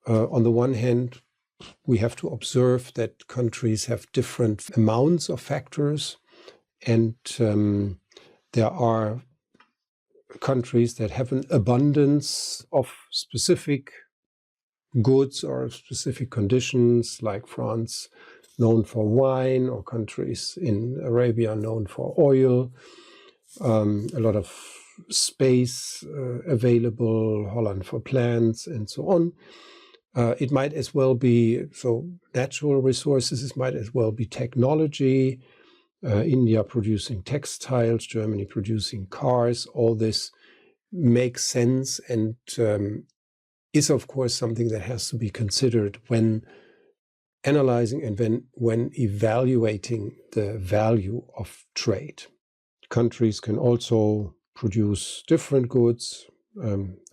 On the one hand, we have to observe that countries have different amounts of factors, and there are countries that have an abundance of specific goods or specific conditions, like France, known for wine, or countries in Arabia known for oil, a lot of space available, Holland for plants, and so on. It might as well be, so natural resources, it might as well be technology, India producing textiles, Germany producing cars. All this makes sense and is, of course, something that has to be considered when analyzing and when evaluating the value of trade. Countries can also produce different goods,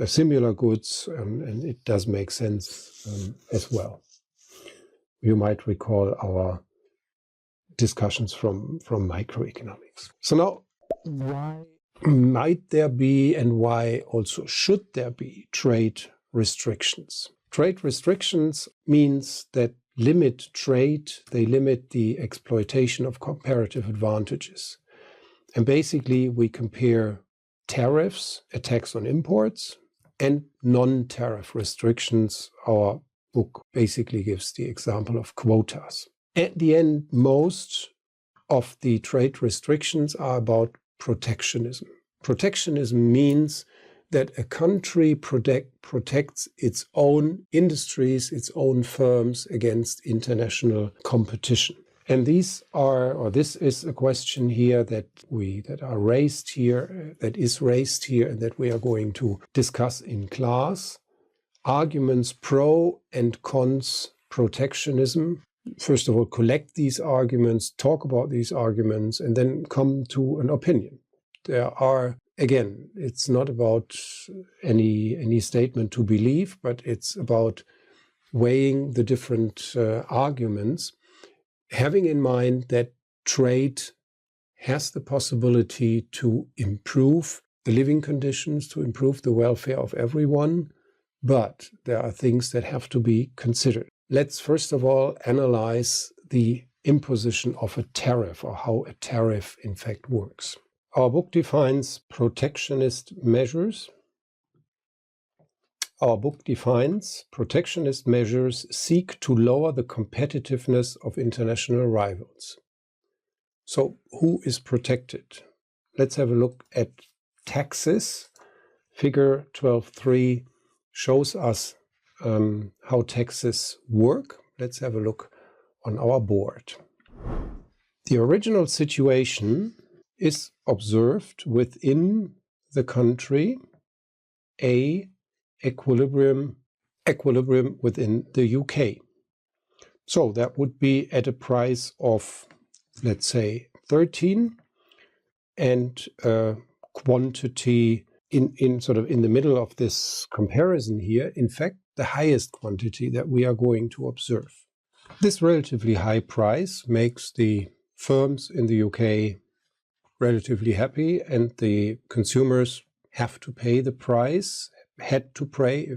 similar goods, and it does make sense as well. You might recall our discussions from microeconomics. So now, why might there be and why also should there be trade restrictions? Trade restrictions means that limit trade, they limit the exploitation of comparative advantages. And basically we compare tariffs, a tax on imports, and non-tariff restrictions. Our book basically gives the example of quotas. At the end, most of the trade restrictions are about protectionism. Protectionism means that a country protects its own industries, its own firms against international competition. And this is a question here that is raised here, and that we are going to discuss in class. Arguments pro and cons protectionism. First of all, collect these arguments, talk about these arguments, and then come to an opinion. There are, again, it's not about any statement to believe, but it's about weighing the different arguments, having in mind that trade has the possibility to improve the living conditions, to improve the welfare of everyone, but there are things that have to be considered. Let's first of all analyze the imposition of a tariff, or how a tariff in fact works. Our book defines protectionist measures. Our book defines protectionist measures seek to lower the competitiveness of international rivals. So who is protected? Let's have a look at taxes. Figure 12.3 shows us how taxes work. Let's have a look on our board. The original situation is observed within the country, A, equilibrium within the UK. So that would be at a price of, let's say, 13, and quantity in sort of in the middle of this comparison here, in fact, the highest quantity that we are going to observe. This relatively high price makes the firms in the UK relatively happy, and the consumers have to pay the price, had to pay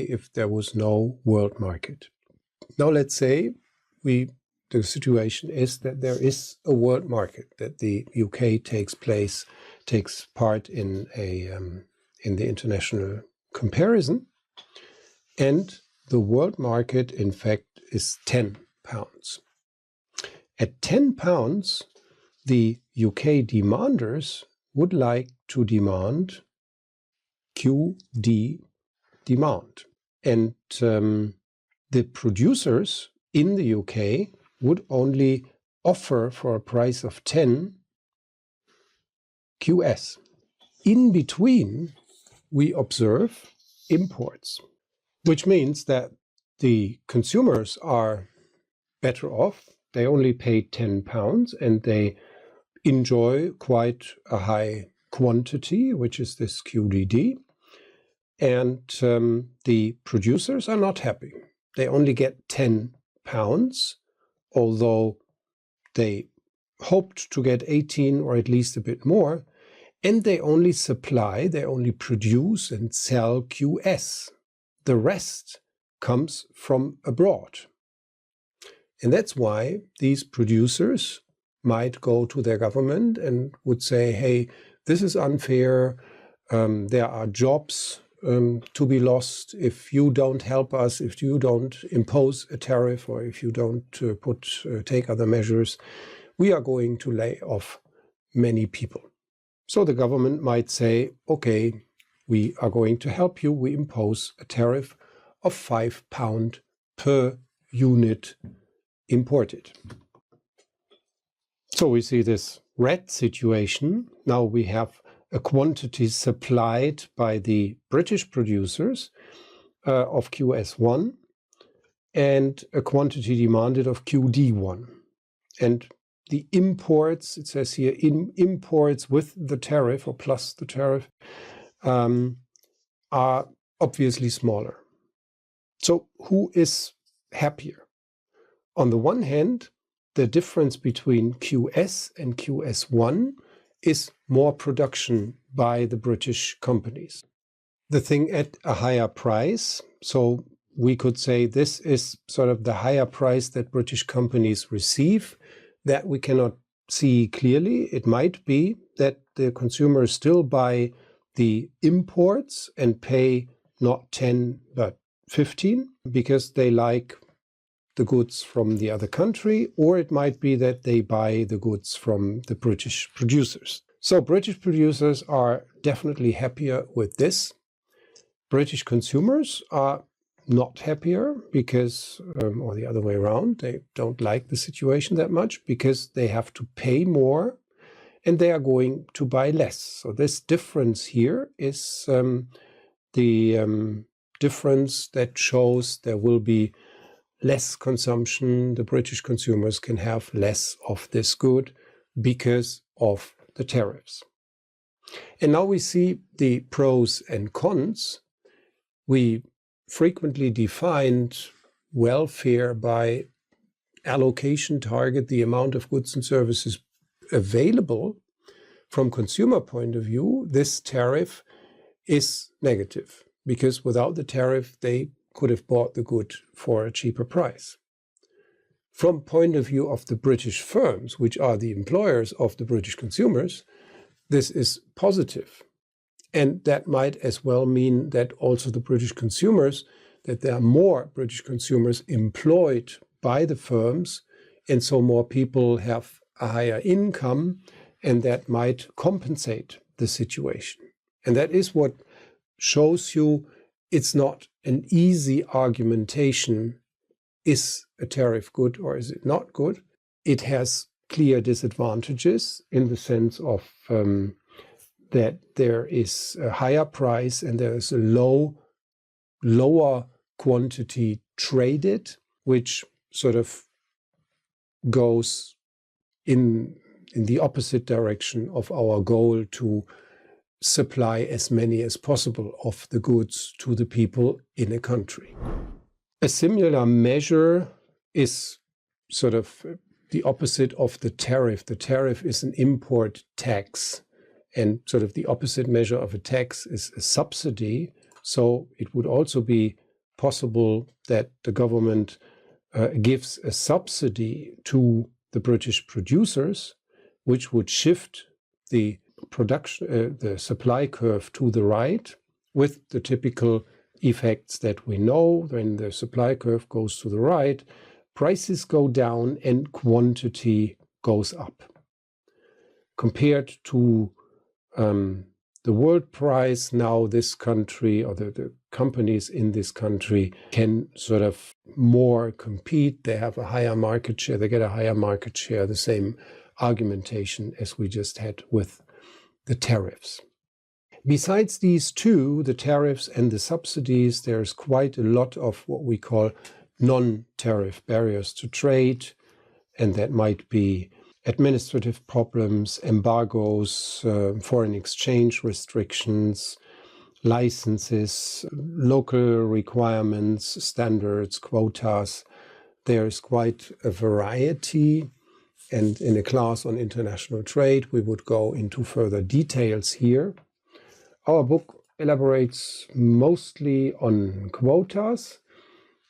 if there was no world market. Now let's say the situation is that there is a world market, that the UK takes part in the international comparison, and the world market in fact is £10. At £10, the UK demanders would like to demand QD demand. And the producers in the UK would only offer for a price of 10 QS. In between, we observe imports, which means that the consumers are better off. They only pay £10 and they enjoy quite a high quantity, which is this QDD. And the producers are not happy. They only get £10, although they hoped to get 18 or at least a bit more. And they only produce and sell QS. The rest comes from abroad. And that's why these producers might go to their government and would say, hey, this is unfair. There are jobs to be lost if you don't help us, if you don't impose a tariff, or if you don't take other measures. We are going to lay off many people. So the government might say, okay, we are going to help you. We impose a tariff of £5 per unit imported. So we see this red situation. Now we have a quantity supplied by the British producers of QS1 and a quantity demanded of QD1. And the imports, it says here, imports with the tariff or plus the tariff are obviously smaller. So who is happier? On the one hand, the difference between QS and QS1 is more production by the British companies. The thing at a higher price, so we could say this is sort of the higher price that British companies receive, that we cannot see clearly. It might be that the consumers still buy the imports and pay not 10 but 15 because they like the goods from the other country, or it might be that they buy the goods from the British producers. So British producers are definitely happier with this. British consumers are not happier because, or the other way around, they don't like the situation that much because they have to pay more and they are going to buy less. So this difference here is the difference that shows there will be less consumption. The British consumers can have less of this good because of the tariffs. And now we see the pros and cons. We frequently defined welfare by allocation target, the amount of goods and services available. From consumer point of view, this tariff is negative because without the tariff, they could have bought the good for a cheaper price. From point of view of the British firms, which are the employers of the British consumers, this is positive. And that might as well mean that also the British consumers, that there are more British consumers employed by the firms, and so more people have a higher income, and that might compensate the situation. And that is what shows you it's not an easy argumentation. Is a tariff good or is it not good? It has clear disadvantages in the sense of that there is a higher price and there is a lower quantity traded, which sort of goes in the opposite direction of our goal to supply as many as possible of the goods to the people in a country. A similar measure is sort of the opposite of the tariff. The tariff is an import tax. And sort of the opposite measure of a tax is a subsidy. So it would also be possible that the government gives a subsidy to the British producers, which would shift the production, the supply curve to the right, with the typical effects that we know. When the supply curve goes to the right, prices go down and quantity goes up. Compared to the world price, now this country, or the companies in this country, can sort of more compete. They have a higher market share, they get a higher market share, the same argumentation as we just had with the tariffs. Besides these two, the tariffs and the subsidies, there's quite a lot of what we call non-tariff barriers to trade, and that might be administrative problems, embargoes, foreign exchange restrictions, licenses, local requirements, standards, quotas. There is quite a variety, and in a class on international trade, we would go into further details here. Our book elaborates mostly on quotas.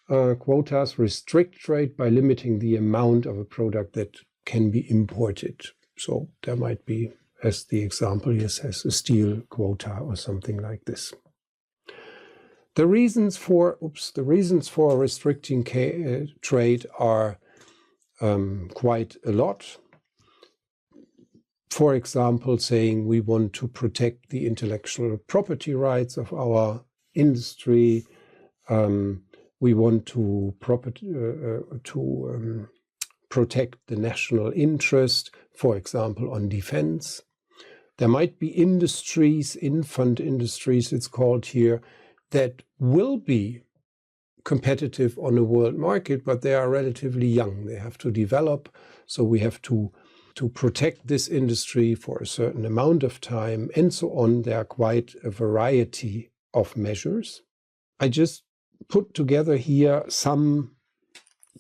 Quotas restrict trade by limiting the amount of a product that can be imported. So there might be, as the example here says, a steel quota or something like this. The reasons for restricting trade are quite a lot. For example, saying we want to protect the intellectual property rights of our industry. We want to protect the national interest, for example, on defense. There might be industries, infant industries it's called here, that will be competitive on a world market, but they are relatively young. They have to develop, so we have to protect this industry for a certain amount of time, and so on. There are quite a variety of measures. I just put together here some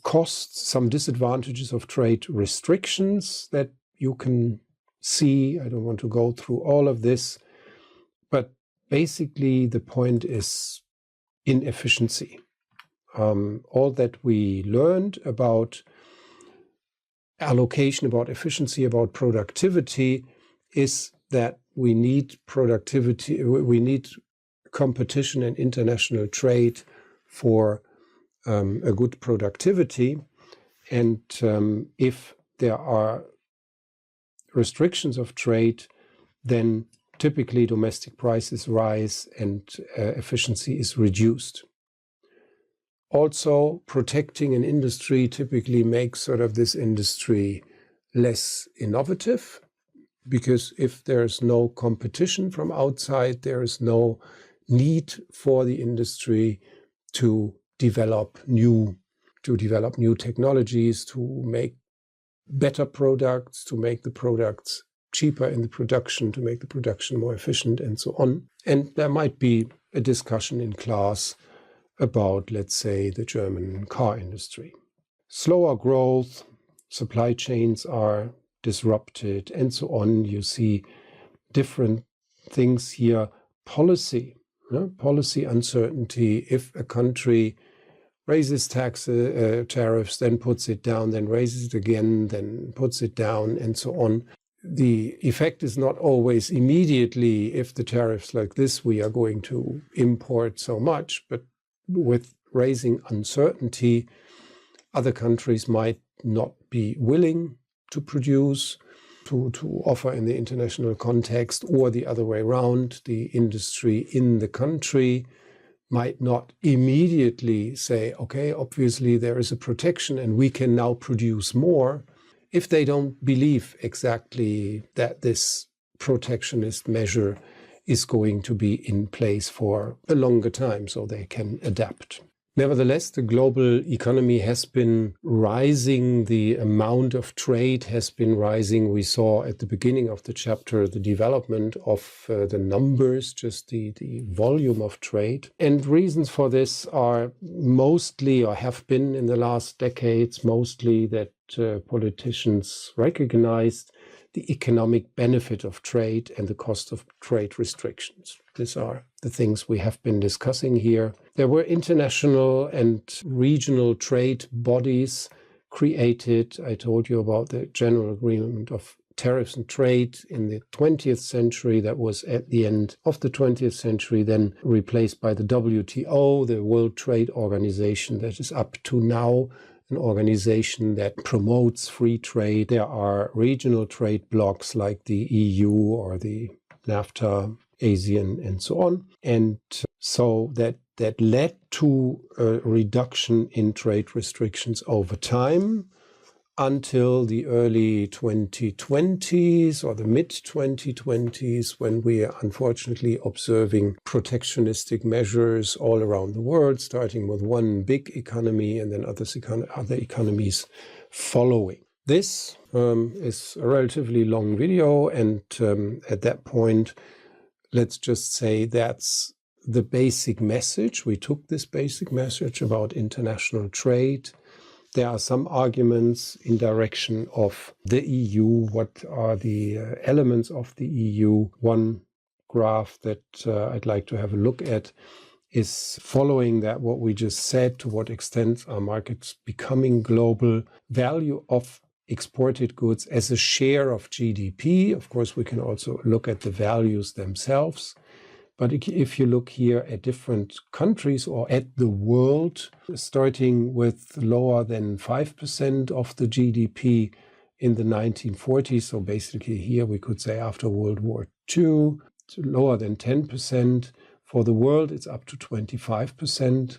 costs, some disadvantages of trade restrictions that you can see. I don't want to go through all of this, but basically the point is inefficiency. All that we learned about allocation, about efficiency, about productivity is that we need productivity, we need competition and international trade for a good productivity. And if there are restrictions of trade, then typically domestic prices rise and efficiency is reduced. Also, protecting an industry typically makes sort of this industry less innovative, because if there's no competition from outside, there is no need for the industry to develop new technologies, to make better products, to make the products cheaper in the production, to make the production more efficient, and so on. And there might be a discussion in class about, let's say, the German car industry. Slower growth, supply chains are disrupted, and so on. You see different things here. Policy uncertainty. If a country raises tariffs, then puts it down, then raises it again, then puts it down, and so on. The effect is not always immediately, if the tariffs like this, we are going to import so much, but with raising uncertainty, other countries might not be willing to produce, to offer in the international context, or the other way around. The industry in the country might not immediately say, okay, obviously there is a protection and we can now produce more, if they don't believe exactly that this protectionist measure is going to be in place for a longer time, so they can adapt. Nevertheless, the global economy has been rising. The amount of trade has been rising. We saw at the beginning of the chapter the development of the numbers, just the volume of trade. And reasons for this are mostly, or have been in the last decades, mostly that politicians recognized the economic benefit of trade and the cost of trade restrictions. These are the things we have been discussing here. There were international and regional trade bodies created. I told you about the General Agreement of Tariffs and Trade in the 20th century. That was at the end of the 20th century, then replaced by the WTO, the World Trade Organization, that is up to now an organization that promotes free trade. There are regional trade blocs like the EU or the NAFTA, ASEAN, and so on. And so that led to a reduction in trade restrictions over time until the early 2020s or the mid-2020s, when we are unfortunately observing protectionistic measures all around the world, starting with one big economy and then other economies following. This is a relatively long video, and at that point, let's just say that's the basic message. We took this basic message about international trade. There are some arguments in direction of the EU. What are the elements of the EU? One graph that I'd like to have a look at is following that what we just said. To what extent are markets becoming global? Value of exported goods as a share of GDP. Of course, we can also look at the values themselves. But if you look here at different countries or at the world, starting with lower than 5% of the GDP in the 1940s, so basically here we could say after World War II, lower than 10%. For the world, it's up to 25%.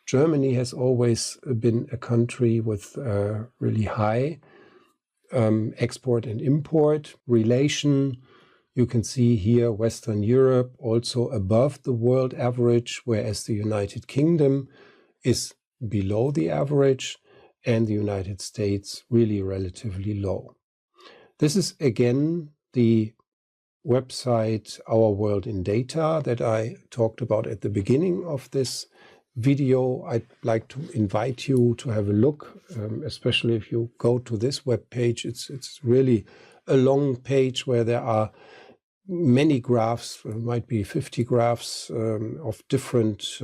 Germany has always been a country with really high export and import relation. You can see here Western Europe also above the world average, whereas the United Kingdom is below the average and the United States really relatively low. This is again the website Our World in Data that I talked about at the beginning of this video. I'd like to invite you to have a look, especially if you go to this web page. It's really a long page where there are many graphs, might be 50 graphs of different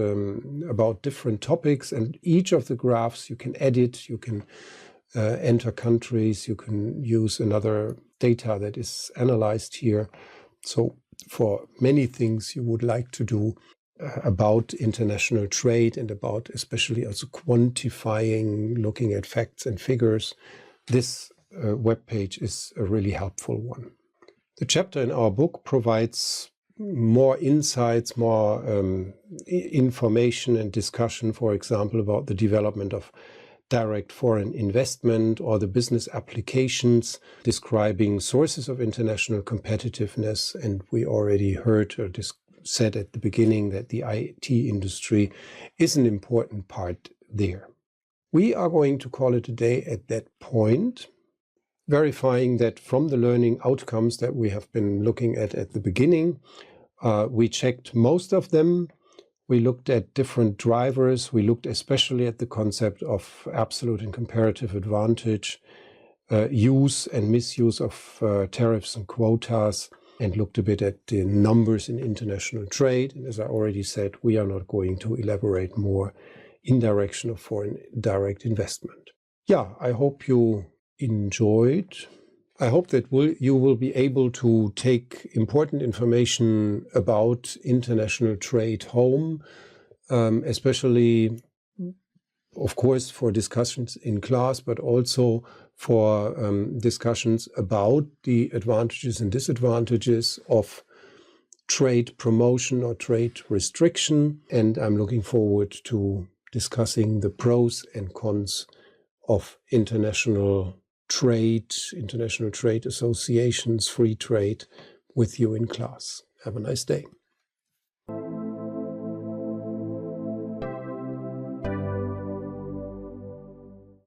about different topics, and each of the graphs you can edit, you can enter countries, you can use another data that is analyzed here. So for many things you would like to do about international trade and about especially also quantifying, looking at facts and figures, this web page is a really helpful one. The chapter in our book provides more insights, more information and discussion, for example, about the development of direct foreign investment or the business applications, describing sources of international competitiveness. And we already heard or said at the beginning that the IT industry is an important part there. We are going to call it a day at that point, verifying that from the learning outcomes that we have been looking at the beginning, we checked most of them. We looked at different drivers. We looked especially at the concept of absolute and comparative advantage, use and misuse of tariffs and quotas, and looked a bit at the numbers in international trade. And as I already said, we are not going to elaborate more in direction of foreign direct investment. Yeah, I hope you enjoyed. I hope that you will be able to take important information about international trade home, especially, of course, for discussions in class, but also for discussions about the advantages and disadvantages of trade promotion or trade restriction. And I'm looking forward to discussing the pros and cons of international trade associations, free trade with you in class. Have a nice day.